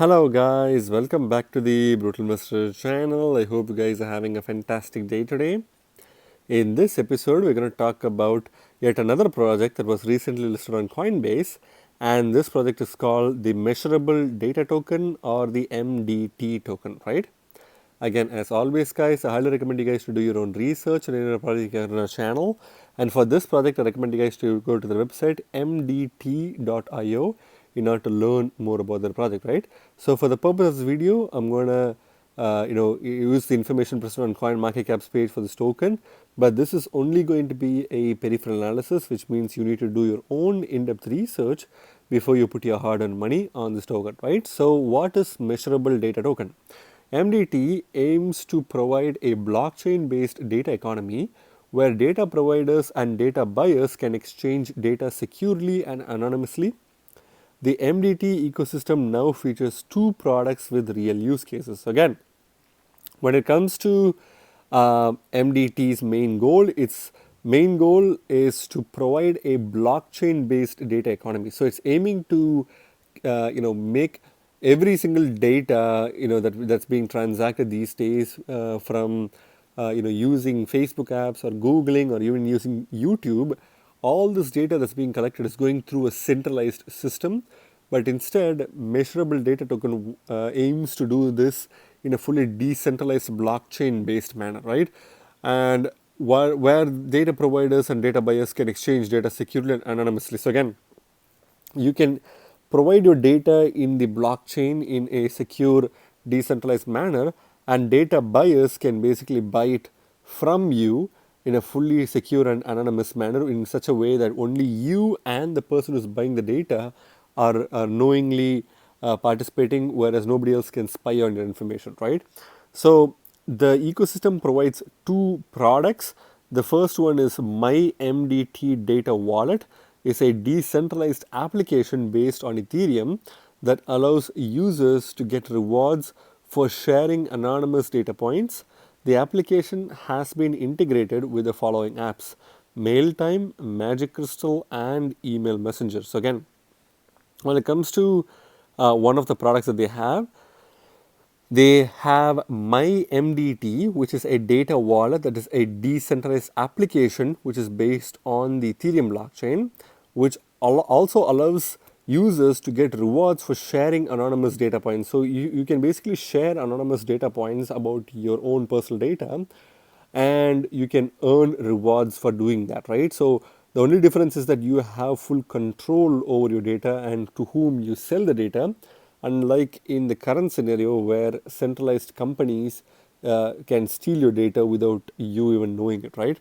Hello guys, welcome back to the Brutal Investor channel. I hope you guys are having a fantastic day today. In this episode, we're going to talk about yet another project that was recently listed on Coinbase, and this project is called the Measurable Data Token or the MDT token, right? Again, as always, guys, I highly recommend you guys to do your own research on any project on our channel. And for this project, I recommend you guys to go to the website mdt.io in order to learn more about the project, right? So for the purpose of this video, I'm going to use the information present on CoinMarketCap's page for this token, but this is only going to be a peripheral analysis, which means you need to do your own in-depth research before you put your hard-earned money on this token, right? So what is Measurable Data Token? MDT aims to provide a blockchain-based data economy where data providers and data buyers can exchange data securely and anonymously. The MDT ecosystem now features two products with real use cases. Again, when it comes to MDT's main goal, its main goal is to provide a blockchain-based data economy. So it's aiming to, make every single data, that's being transacted these days from, using Facebook apps or Googling or even using YouTube. All this data that's being collected is going through a centralized system, but instead, Measurable Data Token aims to do this in a fully decentralized blockchain-based manner, right? And where data providers and data buyers can exchange data securely and anonymously. So again, you can provide your data in the blockchain in a secure, decentralized manner, and data buyers can basically buy it from you in a fully secure and anonymous manner in such a way that only you and the person who's buying the data are knowingly participating, whereas nobody else can spy on your information, right? So the ecosystem provides two products. The first one is My MDT Data Wallet. Is a decentralized application based on Ethereum that allows users to get rewards for sharing anonymous data points. The application has been integrated with the following apps: MailTime, Magic Crystal, and Email Messenger. So again, when it comes to one of the products that they have My MDT, which is a data wallet that is a decentralized application which is based on the Ethereum blockchain, which also allows users to get rewards for sharing anonymous data points. So you can basically share anonymous data points about your own personal data, and you can earn rewards for doing that, right? So the only difference is that you have full control over your data and to whom you sell the data, unlike in the current scenario where centralized companies can steal your data without you even knowing it, right?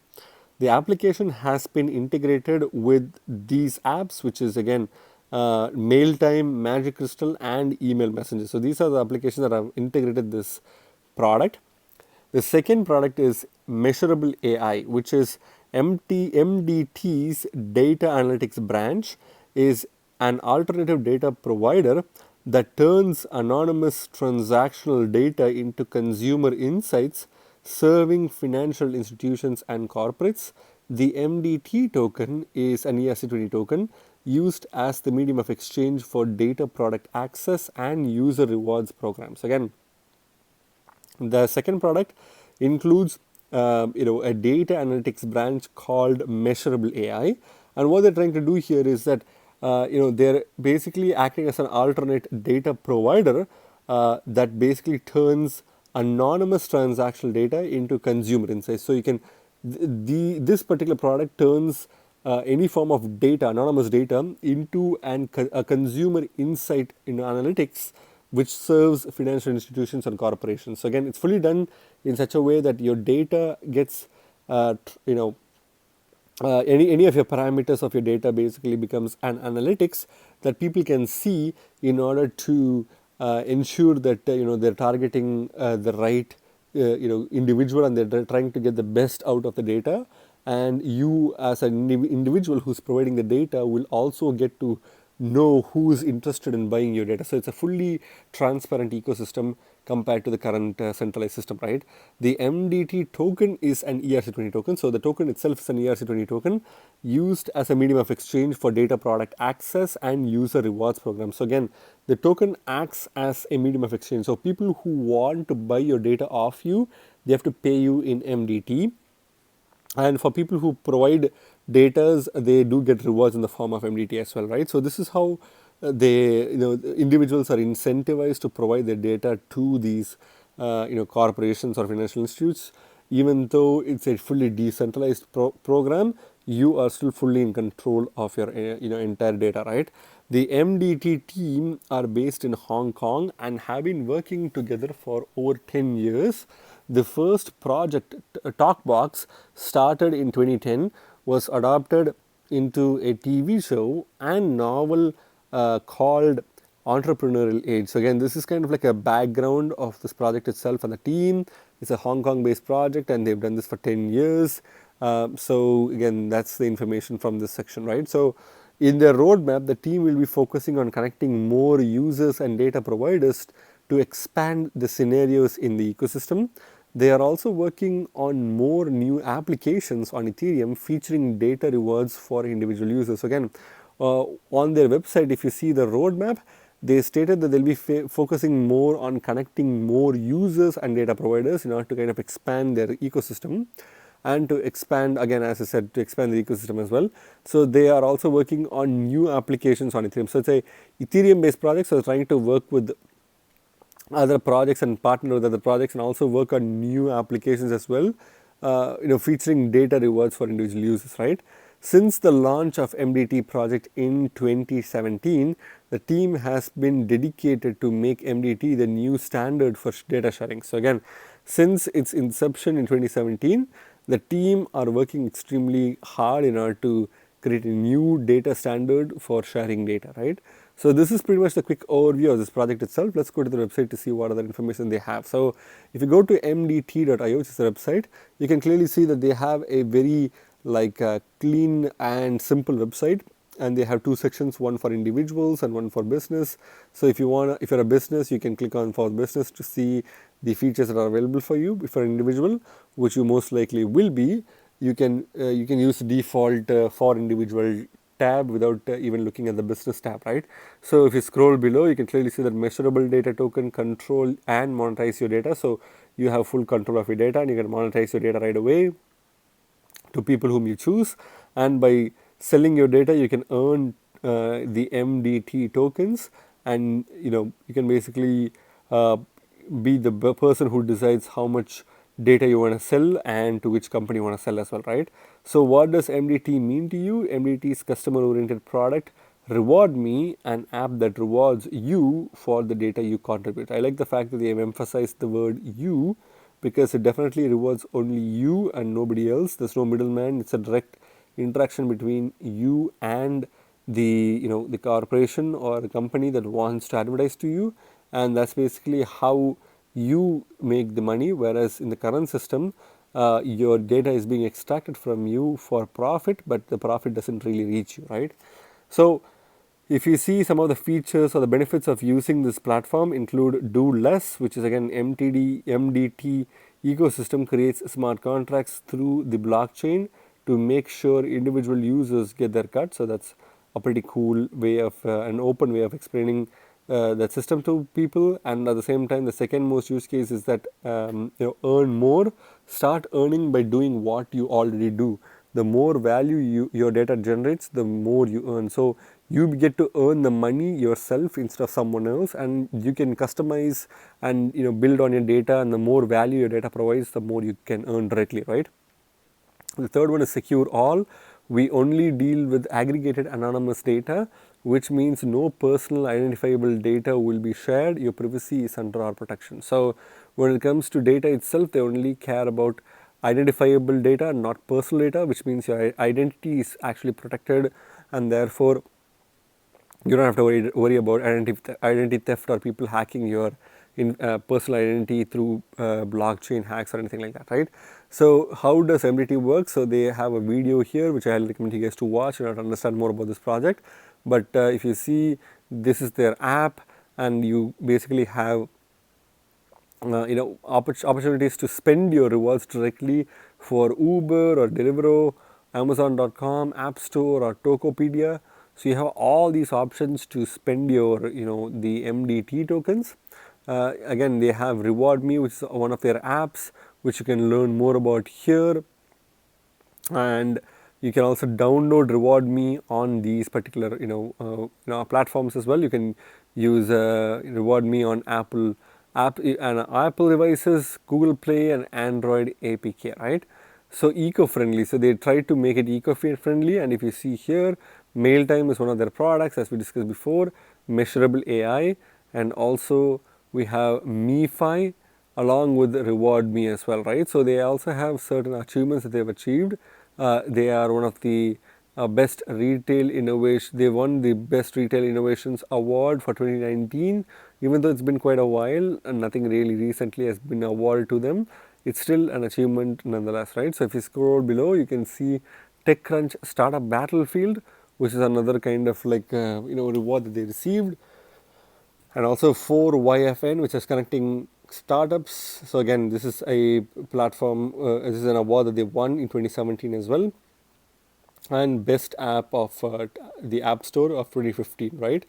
The application has been integrated with these apps, which is again MailTime, Magic Crystal, and Email Messenger. So these are the applications that have integrated this product. The second product is Measurable AI, which is MDT's data analytics branch, is an alternative data provider that turns anonymous transactional data into consumer insights, serving financial institutions and corporates. The MDT token is an ERC20 token used as the medium of exchange for data product access and user rewards programs. Again, the second product includes a data analytics branch called Measurable AI, and what they're trying to do here is that they're basically acting as an alternate data provider that basically turns anonymous transactional data into consumer insights. So you can this particular product turns any form of data, anonymous data, into a consumer insight in analytics, which serves financial institutions and corporations. So again, it's fully done in such a way that your data gets, any of your parameters of your data basically becomes an analytics that people can see in order to ensure that they're targeting the right individual, and they're trying to get the best out of the data. And you as an individual who's providing the data will also get to know who's interested in buying your data. So it's a fully transparent ecosystem compared to the current centralized system, right? The MDT token is an ERC20 token. So the token itself is an ERC20 token used as a medium of exchange for data product access and user rewards programs. So again, the token acts as a medium of exchange. So people who want to buy your data off you, they have to pay you in MDT. And for people who provide data, they do get rewards in the form of MDT as well, right? So this is how individuals are incentivized to provide their data to these corporations or financial institutes. Even though it's a fully decentralized program, you are still fully in control of your entire data, right? The MDT team are based in Hong Kong and have been working together for over 10 years. The first project, Talkbox, started in 2010, was adopted into a TV show and novel called Entrepreneurial Age. So again, this is kind of like a background of this project itself and the team. It's a Hong Kong based project and they've done this for 10 years. So again, that's the information from this section, right? So in their roadmap, the team will be focusing on connecting more users and data providers to expand the scenarios in the ecosystem. They are also working on more new applications on Ethereum featuring data rewards for individual users. Again, on their website, if you see the roadmap, they stated that they'll be focusing more on connecting more users and data providers in order to kind of expand their ecosystem and to expand, again, as I said, to expand the ecosystem as well. So they are also working on new applications on Ethereum. So it's a Ethereum based project, so trying to work with other projects and partner with other projects and also work on new applications as well, featuring data rewards for individual users, right? Since the launch of MDT project in 2017, the team has been dedicated to make MDT the new standard for data sharing. So again, since its inception in 2017, the team are working extremely hard in order to create a new data standard for sharing data, right? So this is pretty much the quick overview of this project itself. Let's go to the website to see what other information they have. So if you go to mdt.io, which is the website, you can clearly see that they have a very clean and simple website, and they have two sections, one for individuals and one for business. So if you're a business, you can click on for business to see the features that are available for you. If you're an individual, which you most likely will be, you can use the default for individual tab without even looking at the business tab, right? So if you scroll below, you can clearly see that measurable data token, control and monetize your data. So you have full control of your data and you can monetize your data right away to people whom you choose, and by selling your data you can earn the MDT tokens, and you can basically be the person who decides how much data you want to sell and to which company you want to sell as well, right? So what does MDT mean to you? MDT is customer oriented product. Reward Me, an app that rewards you for the data you contribute. I like the fact that they have emphasized the word you, because it definitely rewards only you and nobody else. There's no middleman. It's a direct interaction between you and the the corporation or the company that wants to advertise to you, and that's basically how you make the money. Whereas in the current system, your data is being extracted from you for profit, but the profit doesn't really reach you, right? So if you see, some of the features or the benefits of using this platform include do less, which is again MDT ecosystem creates smart contracts through the blockchain to make sure individual users get their cut. So that's a pretty cool way of an open way of explaining that system to people. And at the same time, the second most use case is that earn more. Start earning by doing what you already do. The more value your data generates, the more you earn. So you get to earn the money yourself instead of someone else, and you can customize and build on your data, and the more value your data provides, the more you can earn directly, right? The third one is secure all. We only deal with aggregated anonymous data, which means no personal identifiable data will be shared. Your privacy is under our protection. So when it comes to data itself, they only care about identifiable data, not personal data, which means your identity is actually protected, and therefore you don't have to worry about identity theft or people hacking your personal identity through blockchain hacks or anything like that, right? So how does MDT work? So they have a video here which I recommend you guys to watch in order to understand more about this project. But if you see, this is their app, and you basically have opportunities to spend your rewards directly for Uber or Deliveroo, Amazon.com, App Store, or Tokopedia. So you have all these options to spend your the MDT tokens. Again, they have Reward Me, which is one of their apps, which you can learn more about here. And you can also download Reward Me on these particular platforms as well. You can use Reward Me on Apple devices, Google Play, and Android APK, right? So eco-friendly. So they try to make it eco-friendly. And if you see here, MailTime is one of their products, as we discussed before. Measurable AI, and also we have MeFi along with Reward Me as well, right? So they also have certain achievements that they have achieved. They are one of the best retail innovation. They won the Best Retail Innovations Award for 2019. Even though it's been quite a while and nothing really recently has been awarded to them, it's still an achievement nonetheless, right? So if you scroll below, you can see TechCrunch Startup Battlefield, which is another kind of like reward that they received, and also 4YFN, which is connecting startups. So again, this is a platform, this is an award that they won in 2017 as well, and best app of the App Store of 2015, right?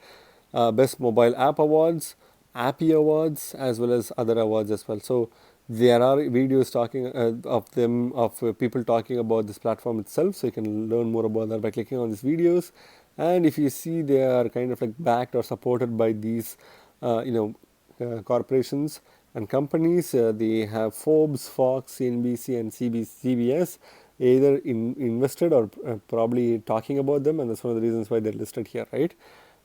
Best mobile app awards, Appy awards, as well as other awards as well. So there are videos talking of them, of people talking about this platform itself. So you can learn more about that by clicking on these videos. And if you see, they are kind of like backed or supported by these, corporations and companies. They have Forbes, Fox, CNBC, and CBS either invested or probably talking about them, and that's one of the reasons why they're listed here, right?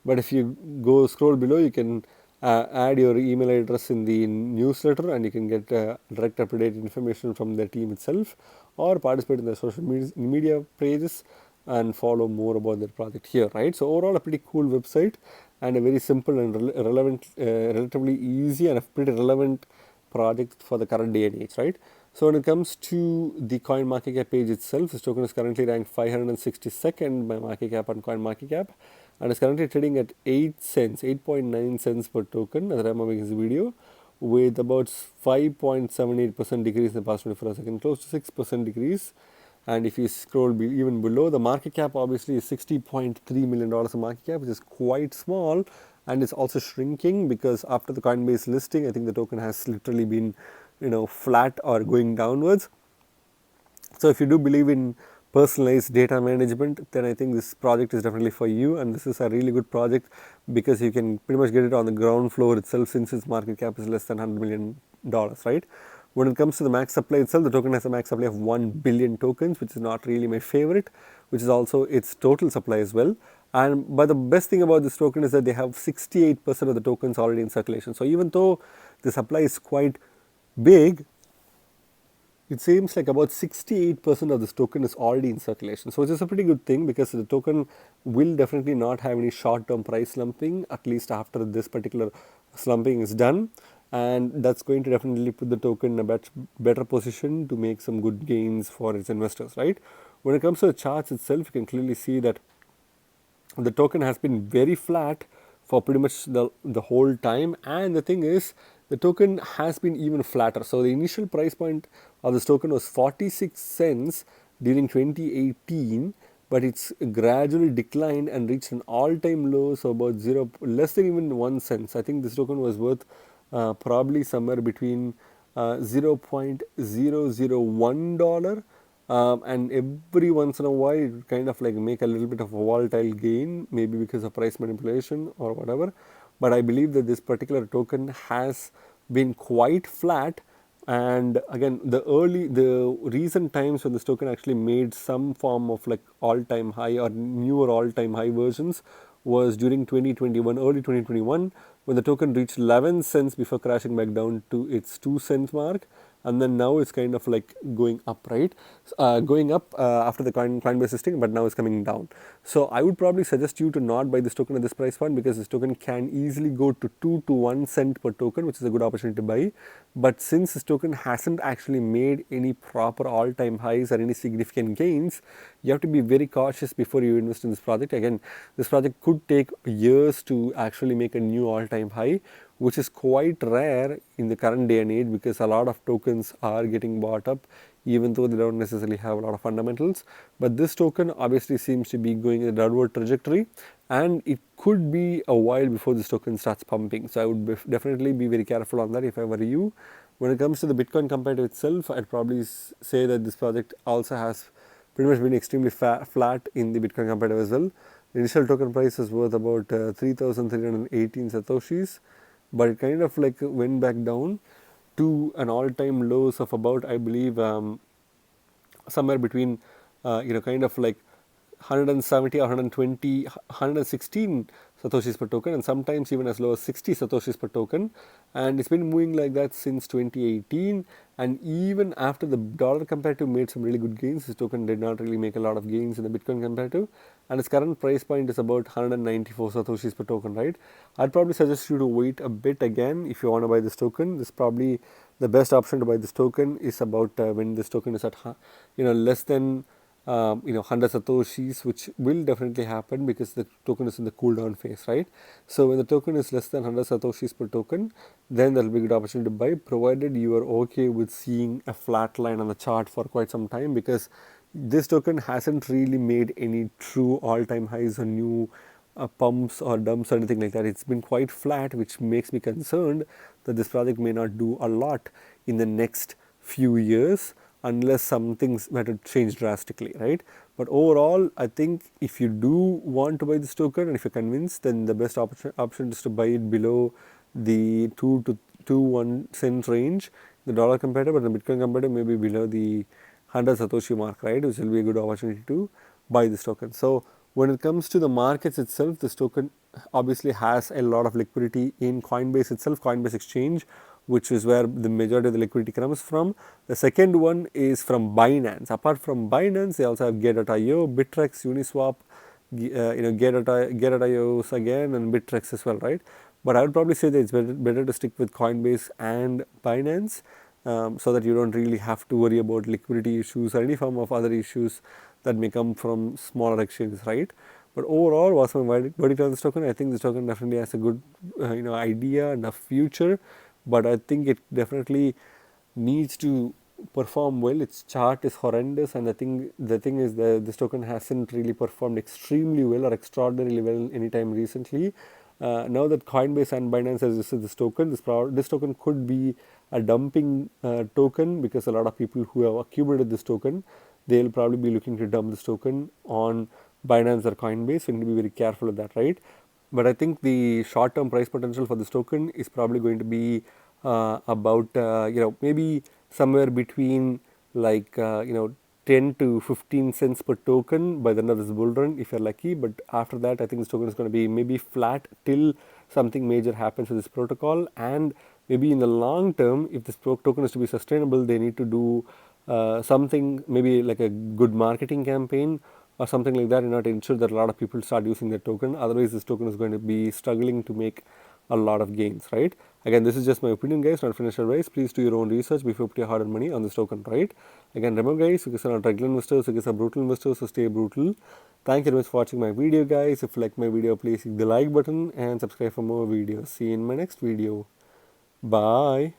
But if you go scroll below, you can add your email address in the newsletter, and you can get direct up-to-date information from their team itself, or participate in their social media pages and follow more about their project here, right? So overall, a pretty cool website and a very simple and relevant, relatively easy and a pretty relevant project for the current day and age, right? So when it comes to the CoinMarketCap page itself, this token is currently ranked 562nd by market cap on CoinMarketCap, and is currently trading at 8 cents, 8.9 cents per token at the time of making this video, with about 5.78% decrease in the past 24 hours, close to 6% decrease. And if you scroll even below, the market cap obviously is $60.3 million of market cap, which is quite small, and it's also shrinking because after the Coinbase listing, I think the token has literally been, flat or going downwards. So if you do believe in personalized data management, then I think this project is definitely for you, and this is a really good project because you can pretty much get it on the ground floor itself, since its market cap is less than $100 million, right? When it comes to the max supply itself, the token has a max supply of 1 billion tokens, which is not really my favorite, which is also its total supply as well. But the best thing about this token is that they have 68% of the tokens already in circulation. So even though the supply is quite big, it seems like about 68% of this token is already in circulation. So which is a pretty good thing, because the token will definitely not have any short-term price slumping, at least after this particular slumping is done. And that's going to definitely put the token in a better position to make some good gains for its investors, right? When it comes to the charts itself, you can clearly see that the token has been very flat for pretty much the whole time, and the thing is, the token has been even flatter. So the initial price point of this token was 46 cents during 2018, but it's gradually declined and reached an all-time low, so about less than even 1 cent. I think this token was worth probably somewhere between $0.001, and every once in a while it kind of like make a little bit of a volatile gain, maybe because of price manipulation or whatever. But I believe that this particular token has been quite flat. And again, the recent times when this token actually made some form of like all-time high or newer all-time high versions was during 2021, early 2021, when the token reached 11 cents before crashing back down to its 2 cent mark. and then now it's kind of like going up, right? Going up after the Coinbase listing, but now it's coming down. So I would probably suggest you to not buy this token at this price point, because this token can easily go to 2 to 1 cent per token, which is a good opportunity to buy. But since this token hasn't actually made any proper all-time highs or any significant gains, you have to be very cautious before you invest in this project. Again, this project could take years to actually make a new all-time high, which is quite rare in the current day and age, because a lot of tokens are getting bought up even though they don't necessarily have a lot of fundamentals. But this token obviously seems to be going in a downward trajectory, and it could be a while before this token starts pumping. So I would definitely be very careful on that if I were you. When it comes to the Bitcoin comparative itself, I'd probably say that this project also has pretty much been extremely flat in the Bitcoin comparative as well. The initial token price is worth about 3,318 satoshis, but it kind of like went back down to an all-time lows of about, I believe, somewhere between kind of like 170 or 120, 116 satoshis per token, and sometimes even as low as 60 satoshis per token. And it's been moving like that since 2018, and even after the dollar comparative made some really good gains, this token did not really make a lot of gains in the Bitcoin comparative, and its current price point is about 194 satoshis per token, right? I'd probably suggest you to wait a bit again if you want to buy this token. This is probably the best option to buy this token is about when this token is at less than 100 satoshis, which will definitely happen because the token is in the cool down phase, right? So when the token is less than 100 satoshis per token, then there will be a good opportunity to buy, provided you are okay with seeing a flat line on the chart for quite some time, because this token hasn't really made any true all-time highs or new pumps or dumps or anything like that. It's been quite flat, which makes me concerned that this project may not do a lot in the next few years, unless some things were to change drastically, right? But overall, I think if you do want to buy this token, and if you're convinced, then the best option is to buy it below the 2 to 1 cent range, the dollar comparative, but the Bitcoin comparative maybe below the 100 Satoshi mark, right? Which will be a good opportunity to buy this token. So when it comes to the markets itself, this token obviously has a lot of liquidity in Coinbase itself, Coinbase exchange, which is where the majority of the liquidity comes from. The second one is from Binance. Apart from Binance, they also have Get.io, Bittrex, Uniswap, Get.io again, and Bittrex as well, right? But I would probably say that it's better to stick with Coinbase and Binance, so that you don't really have to worry about liquidity issues or any form of other issues that may come from smaller exchanges, right? But overall, what's my verdict on this token? I think this token definitely has a good idea and a future, but I think it definitely needs to perform well. Its chart is horrendous, and the thing is that this token hasn't really performed extremely well or extraordinarily well anytime recently. Now that Coinbase and Binance has listed this token, this token could be a dumping token, because a lot of people who have accumulated this token, they'll probably be looking to dump this token on Binance or Coinbase. So you need to be very careful of that, right? But I think the short-term price potential for this token is probably going to be about maybe somewhere between like 10 to 15 cents per token by the end of this bull run if you're lucky. But after that, I think this token is going to be maybe flat till something major happens with this protocol. And maybe in the long term, if this token is to be sustainable, they need to do something, maybe like a good marketing campaign or something like that, in order to ensure that a lot of people start using the token. Otherwise, this token is going to be struggling to make a lot of gains, right? Again, this is just my opinion, guys, not financial advice. Please do your own research before you put your hard-earned money on this token, right? Again, remember, guys, you guys are not regular investors, you guys are brutal investors, so stay brutal. Thank you very much for watching my video, guys. If you like my video, please hit the like button and subscribe for more videos. See you in my next video. Bye.